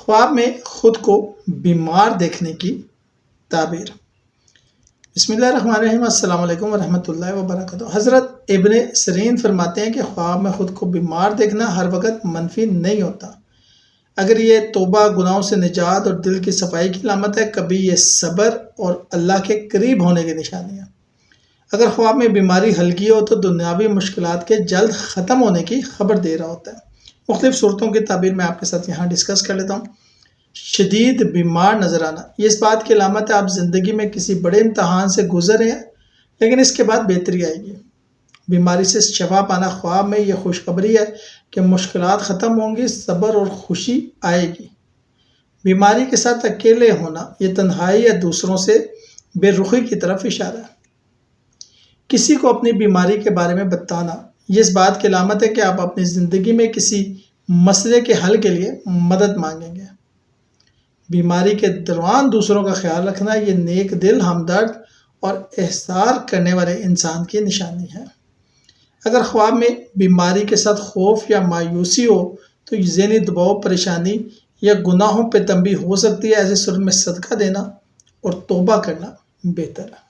خواب میں خود کو بیمار دیکھنے کی تعبیر۔ بسم اللہ الرحمن الرحیم، السلام علیکم ورحمۃ اللہ وبرکاتہ۔ حضرت ابن سیرین فرماتے ہیں کہ خواب میں خود کو بیمار دیکھنا ہر وقت منفی نہیں ہوتا۔ اگر یہ توبہ، گناہوں سے نجات اور دل کی صفائی کی علامت ہے، کبھی یہ صبر اور اللہ کے قریب ہونے کی نشانی ہے۔ اگر خواب میں بیماری ہلکی ہو تو دنیاوی مشکلات کے جلد ختم ہونے کی خبر دے رہا ہوتا ہے۔ مختلف صورتوں کی تعبیر میں آپ کے ساتھ یہاں ڈسکس کر لیتا ہوں۔ شدید بیمار نظر آنا، یہ اس بات کی علامت ہے آپ زندگی میں کسی بڑے امتحان سے گزر رہے ہیں، لیکن اس کے بعد بہتری آئے گی۔ بیماری سے شفا پانا، خواب میں یہ خوشخبری ہے کہ مشکلات ختم ہوں گی، صبر اور خوشی آئے گی۔ بیماری کے ساتھ اکیلے ہونا، یہ تنہائی یا دوسروں سے بے رخی کی طرف اشارہ ہے۔ کسی کو اپنی بیماری کے بارے میں بتانا، یہ اس بات کی علامت ہے کہ آپ اپنی زندگی میں کسی مسئلے کے حل کے لیے مدد مانگیں گے۔ بیماری کے دوران دوسروں کا خیال رکھنا، یہ نیک دل، ہمدرد اور احسان کرنے والے انسان کی نشانی ہے۔ اگر خواب میں بیماری کے ساتھ خوف یا مایوسی ہو تو یہ ذہنی دباؤ، پریشانی یا گناہوں پہ تنبیہ ہو سکتی ہے۔ ایسے صورت میں صدقہ دینا اور توبہ کرنا بہتر ہے۔